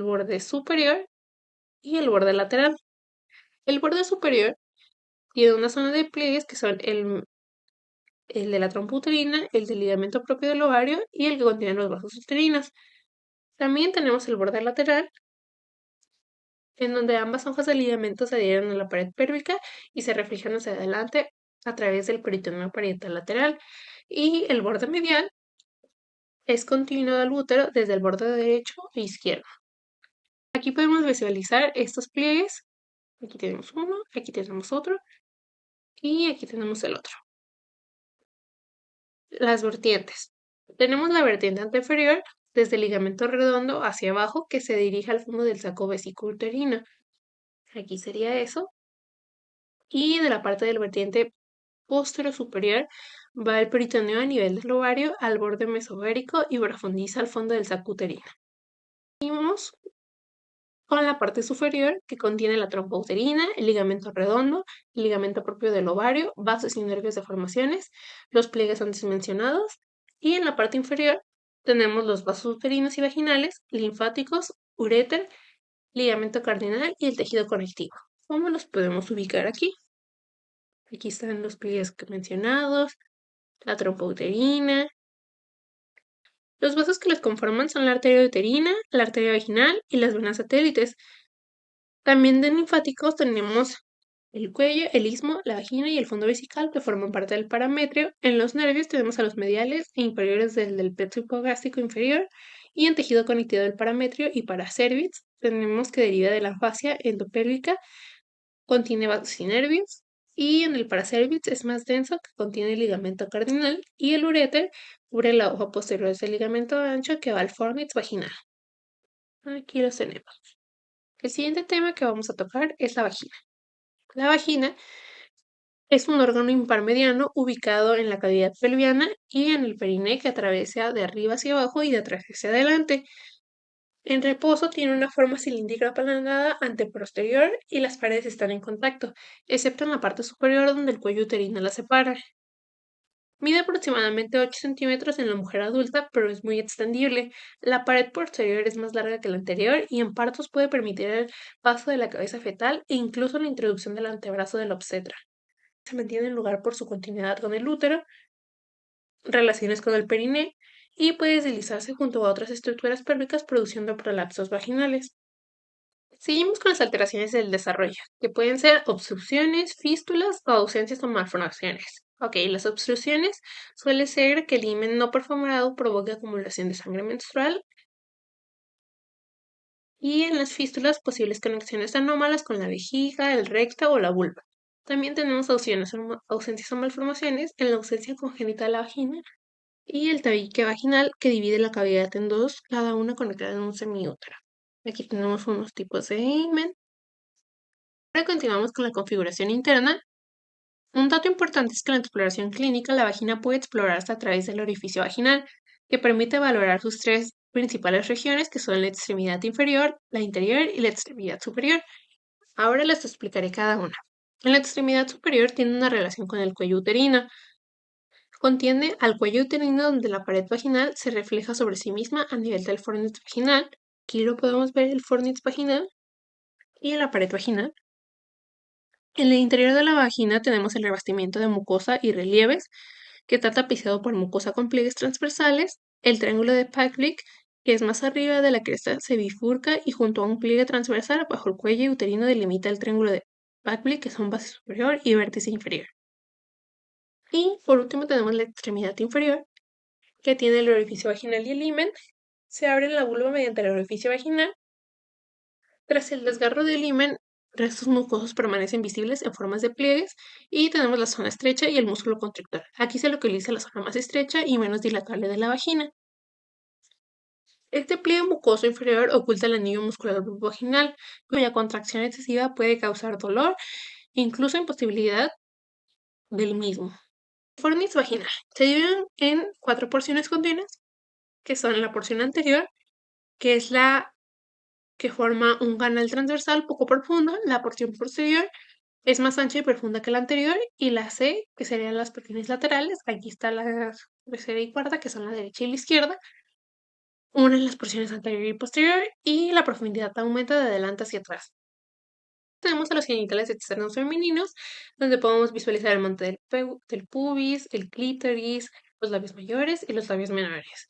el borde superior y el borde lateral. El borde superior tiene una zona de pliegues que son el de la trompa uterina, el del ligamento propio del ovario y el que contiene los vasos uterinos. También tenemos el borde lateral, en donde ambas hojas de ligamento se adhieren a la pared pélvica y se reflejan hacia adelante a través del peritoneo parietal lateral. Y el borde medial es continuo al útero desde el borde derecho e izquierdo. Aquí podemos visualizar estos pliegues. Aquí tenemos uno, aquí tenemos otro y aquí tenemos el otro. Las vertientes. Tenemos la vertiente anterior desde el ligamento redondo hacia abajo que se dirige al fondo del saco vesículo-uterino. Aquí sería eso. Y de la parte del vertiente posterior superior va el peritoneo a nivel del ovario al borde mesovérico y profundiza al fondo del saco uterino. Seguimos con la parte superior que contiene la trompa uterina, el ligamento redondo, el ligamento propio del ovario, vasos y nervios de formaciones, los pliegues antes mencionados, y en la parte inferior tenemos los vasos uterinos y vaginales, linfáticos, uréter, ligamento cardinal y el tejido conectivo. ¿Cómo los podemos ubicar aquí? Aquí están los pliegues mencionados, la trompa uterina. Los vasos que los conforman son la arteria uterina, la arteria vaginal y las venas satélites. También de linfáticos tenemos el cuello, el istmo, la vagina y el fondo vesical que forman parte del parametrio. En los nervios tenemos a los mediales e inferiores del plexo hipogástrico inferior y en tejido conectivo del parametrio y paracervix tenemos que deriva de la fascia endopélvica, contiene vasos y nervios y en el paracervix es más denso que contiene el ligamento cardinal y el uréter cubre la hoja posterior del ligamento ancho que va al fornix vaginal. Aquí los tenemos. El siguiente tema que vamos a tocar es la vagina. La vagina es un órgano impar mediano ubicado en la cavidad pelviana y en el periné que atraviesa de arriba hacia abajo y de atrás hacia adelante. En reposo tiene una forma cilíndrica aplanada anteposterior y las paredes están en contacto, excepto en la parte superior donde el cuello uterino la separa. Mide aproximadamente 8 centímetros en la mujer adulta, pero es muy extendible. La pared posterior es más larga que la anterior y en partos puede permitir el paso de la cabeza fetal e incluso la introducción del antebrazo del obstetra. Se mantiene en lugar por su continuidad con el útero, relaciones con el periné y puede deslizarse junto a otras estructuras pélvicas produciendo prolapsos vaginales. Seguimos con las alteraciones del desarrollo, que pueden ser obstrucciones, fístulas o ausencias o malformaciones. Ok, las obstrucciones suele ser que el himen no perforado provoque acumulación de sangre menstrual y en las fístulas posibles conexiones anómalas con la vejiga, el recto o la vulva. También tenemos ausencias o malformaciones en la ausencia congénita de la vagina y el tabique vaginal que divide la cavidad en dos, cada una conectada en un semiútero. Aquí tenemos unos tipos de himen. Ahora continuamos con la configuración interna. Un dato importante es que en la exploración clínica la vagina puede explorarse a través del orificio vaginal, que permite valorar sus tres principales regiones, que son la extremidad inferior, la interior y la extremidad superior. Ahora les explicaré cada una. En la extremidad superior tiene una relación con el cuello uterino. Contiene al cuello uterino donde la pared vaginal se refleja sobre sí misma a nivel del fornix vaginal. Aquí lo podemos ver el fornix vaginal y en la pared vaginal. En el interior de la vagina tenemos el revestimiento de mucosa y relieves, que está tapizado por mucosa con pliegues transversales. El triángulo de Pavlik, que es más arriba de la cresta, se bifurca y junto a un pliegue transversal bajo el cuello uterino delimita el triángulo de Pavlik, que son base superior y vértice inferior. Y por último tenemos la extremidad inferior, que tiene el orificio vaginal y el himen. Se abre la vulva mediante el orificio vaginal. Tras el desgarro del himen, restos mucosos permanecen visibles en formas de pliegues y tenemos la zona estrecha y el músculo constrictor. Aquí se localiza la zona más estrecha y menos dilatable de la vagina. Este pliegue mucoso inferior oculta el anillo muscular vaginal, cuya contracción excesiva puede causar dolor, incluso imposibilidad del mismo. Fornix vaginal. Se dividen en 4 porciones continuas, que son la porción anterior, que es la que forma un canal transversal poco profundo. La porción posterior es más ancha y profunda que la anterior, y la C, que serían las porciones laterales. Aquí está la tercera y cuarta, que son la derecha y la izquierda. unen las porciones anterior y posterior y la profundidad aumenta de adelante hacia atrás. Tenemos a los genitales externos femeninos, donde podemos visualizar el monte del pubis, el clítoris, los labios mayores y los labios menores.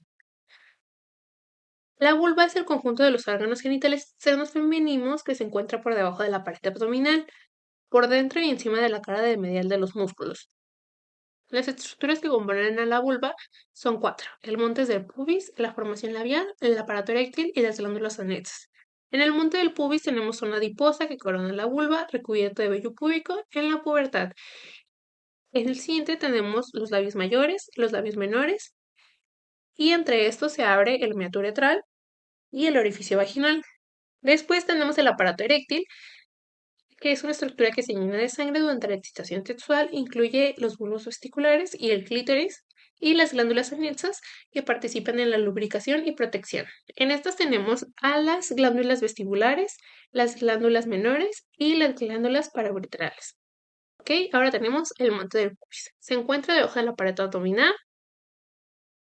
La vulva es el conjunto de los órganos genitales externos femeninos que se encuentra por debajo de la pared abdominal, por dentro y encima de la cara de medial de los músculos. Las estructuras que componen a la vulva son cuatro: el monte del pubis, la formación labial, el aparato eréctil y las glándulas anexas. En el monte del pubis tenemos zona adiposa que corona la vulva, recubierta de vello púbico en la pubertad. En el siguiente tenemos los labios mayores, los labios menores, y entre estos se abre el meato uretral y el orificio vaginal. Después tenemos el aparato eréctil, que es una estructura que se llena de sangre durante la excitación sexual, incluye los bulbos testiculares y el clítoris y las glándulas anexas que participan en la lubricación y protección. En estas tenemos a las glándulas vestibulares, las glándulas menores y las glándulas parauretrales. Ok, ahora tenemos el monte del pubis. Se encuentra debajo de la pared abdominal,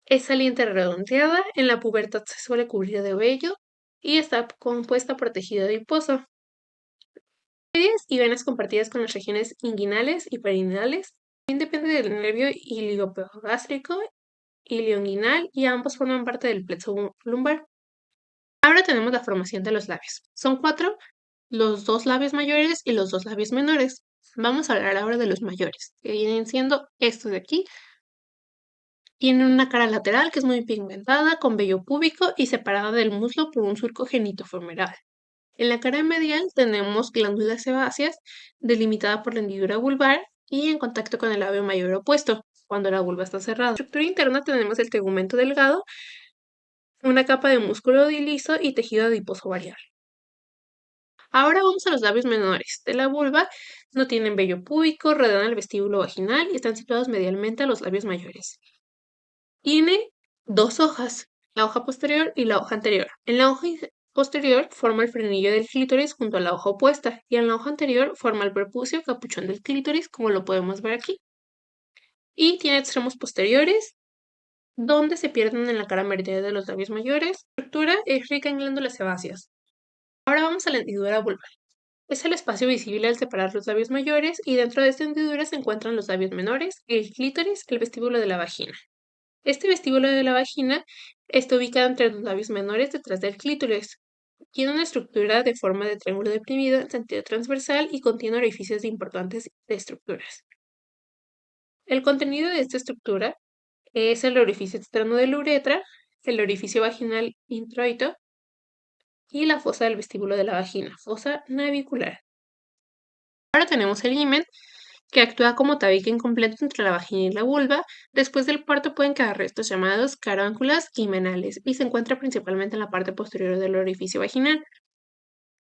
es saliente redondeada, en la pubertad se suele cubrir de vello y está compuesta por tejido adiposo y venas compartidas con las regiones inguinales y perineales. También depende del nervio ilioepigástrico, ilioinguinal y ambos forman parte del plexo lumbar. Ahora tenemos la formación de los labios. Son cuatro: los dos labios mayores y los dos labios menores. Vamos a hablar ahora de los mayores, que vienen siendo estos de aquí. Tienen una cara lateral que es muy pigmentada, con vello púbico y separada del muslo por un surco genitofemoral. En la cara medial tenemos glándulas sebáceas, delimitada por la hendidura vulvar y en contacto con el labio mayor opuesto, cuando la vulva está cerrada. En la estructura interna tenemos el tegumento delgado, una capa de músculo liso y tejido adiposo variable. Ahora vamos a los labios menores de la vulva. No tienen vello púbico, rodean el vestíbulo vaginal y están situados medialmente a los labios mayores. Tiene dos hojas, la hoja posterior y la hoja anterior. En la hoja posterior forma el frenillo del clítoris junto a la hoja opuesta y en la hoja anterior forma el prepucio capuchón del clítoris, como lo podemos ver aquí. Y tiene extremos posteriores donde se pierden en la cara meridional de los labios mayores. La estructura es rica en glándulas sebáceas. Ahora vamos a la hendidura vulvar. Es el espacio visible al separar los labios mayores y dentro de esta hendidura se encuentran los labios menores, el clítoris, el vestíbulo de la vagina. Este vestíbulo de la vagina está ubicado entre los labios menores detrás del clítoris. Tiene una estructura de forma de triángulo deprimido en sentido transversal y contiene orificios importantes de estructuras. El contenido de esta estructura es el orificio externo de la uretra, el orificio vaginal introito y la fosa del vestíbulo de la vagina, fosa navicular. Ahora tenemos el himen, que actúa como tabique incompleto entre la vagina y la vulva. Después del parto pueden quedar restos llamados carúnculas himenales y se encuentra principalmente en la parte posterior del orificio vaginal.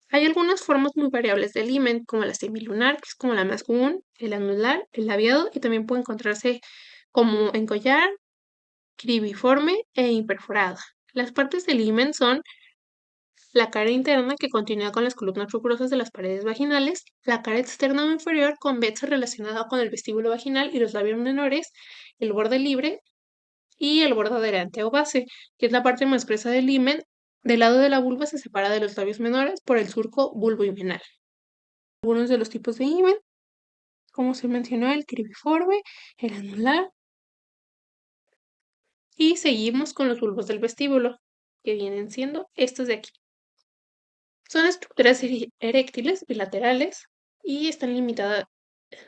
Hay algunas formas muy variables del himen, como la semilunar, que es como la más común, el anular, el labiado, y también puede encontrarse como en collar, cribiforme e imperforada. Las partes del himen son la cara interna, que continúa con las columnas rugosas de las paredes vaginales, la cara externa o inferior convexa relacionada con el vestíbulo vaginal y los labios menores, el borde libre y el borde adelante o base, que es la parte más gruesa del himen. Del lado de la vulva se separa de los labios menores por el surco vulvohimenal. Algunos de los tipos de himen, como se mencionó, el cribiforme, el anular, y seguimos con los bulbos del vestíbulo, que vienen siendo estos de aquí. Son estructuras eréctiles bilaterales y están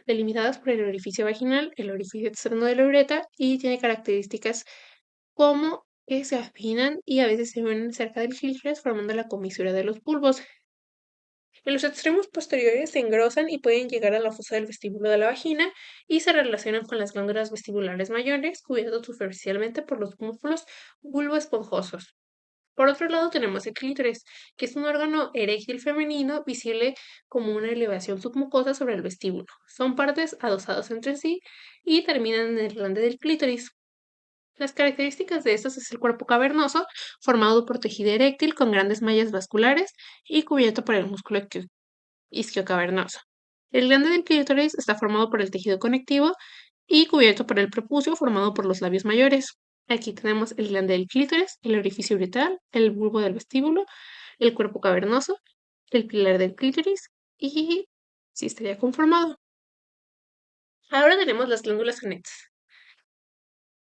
delimitadas por el orificio vaginal, el orificio externo de la uretra, y tiene características como que se afinan y a veces se unen cerca del clítoris formando la comisura de los bulbos. En los extremos posteriores se engrosan y pueden llegar a la fosa del vestíbulo de la vagina y se relacionan con las glándulas vestibulares mayores, cubiertos superficialmente por los músculos bulboesponjosos. Por otro lado tenemos el clítoris, que es un órgano eréctil femenino visible como una elevación submucosa sobre el vestíbulo. Son partes adosadas entre sí y terminan en el glande del clítoris. Las características de estos es el cuerpo cavernoso, formado por tejido eréctil con grandes mallas vasculares y cubierto por el músculo isquiocavernoso. El glande del clítoris está formado por el tejido conectivo y cubierto por el prepucio formado por los labios mayores. Aquí tenemos el glande del clítoris, el orificio uretral, el bulbo del vestíbulo, el cuerpo cavernoso, el pilar del clítoris y sí estaría conformado. Ahora tenemos las glándulas anexas.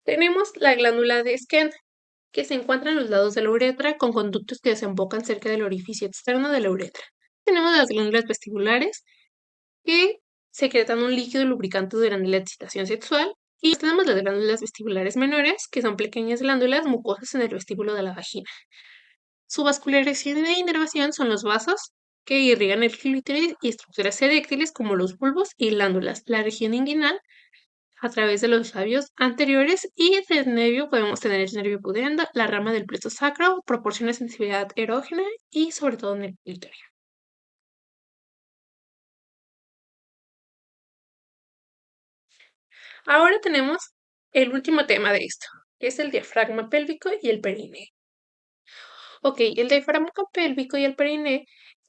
Tenemos la glándula de Skene, que se encuentra en los lados de la uretra con conductos que desembocan cerca del orificio externo de la uretra. Tenemos las glándulas vestibulares, que secretan un líquido lubricante durante la excitación sexual. Y tenemos las glándulas vestibulares menores, que son pequeñas glándulas mucosas en el vestíbulo de la vagina. Su vascularización e inervación son los vasos que irrigan el clítoris y estructuras eréctiles como los bulbos y glándulas. La región inguinal a través de los labios anteriores y del nervio podemos tener el nervio pudendo, la rama del plexo sacro, proporciona sensibilidad erógena y sobre todo en el clítoris. Ahora tenemos el último tema de esto, que es el diafragma pélvico y el perineo. Ok, el diafragma pélvico y el perineo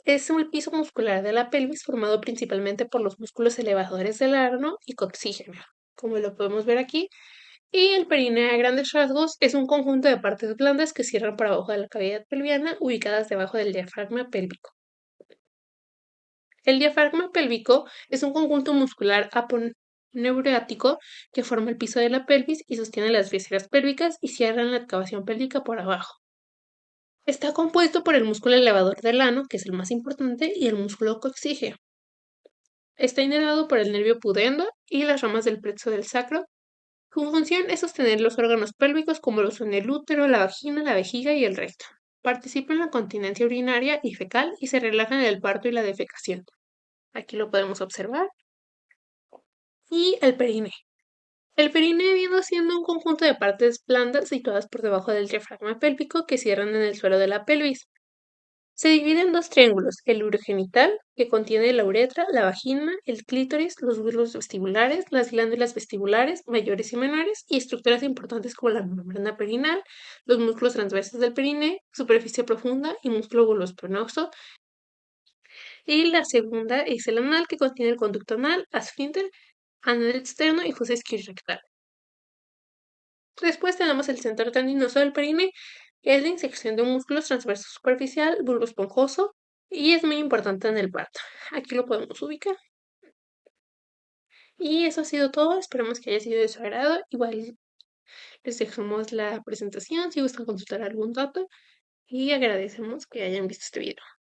es un piso muscular de la pelvis formado principalmente por los músculos elevadores del ano y coxígeno, como lo podemos ver aquí. Y el perineo a grandes rasgos es un conjunto de partes blandas que cierran por abajo de la cavidad pelviana ubicadas debajo del diafragma pélvico. El diafragma pélvico es un conjunto muscular aponeurático que forma el piso de la pelvis y sostiene las vísceras pélvicas y cierra la excavación pélvica por abajo. Está compuesto por el músculo elevador del ano, que es el más importante, y el músculo coxígeo. Está inervado por el nervio pudendo y las ramas del plexo del sacro. Su función es sostener los órganos pélvicos como lo son el útero, la vagina, la vejiga y el recto. Participa en la continencia urinaria y fecal y se relaja en el parto y la defecación. Aquí lo podemos observar. Y el perine. El perine viene siendo un conjunto de partes blandas situadas por debajo del diafragma pélvico que cierran en el suelo de la pelvis. Se divide en dos triángulos, el urogenital, que contiene la uretra, la vagina, el clítoris, los bulbos vestibulares, las glándulas vestibulares mayores y menores, y estructuras importantes como la membrana perineal, los músculos transversos del perineo, superficie profunda y músculo bulboespinoso. Y la segunda es el anal, que contiene el conducto anal, esfínter, anal externo y fosa esquirrectal. Después tenemos el centro tendinoso del perineo, que es la intersección de un músculo transverso superficial, bulbo esponjoso, y es muy importante en el parto. Aquí lo podemos ubicar. Y eso ha sido todo. Esperamos que haya sido de su agrado. Igual les dejamos la presentación si gustan consultar algún dato. Y agradecemos que hayan visto este video.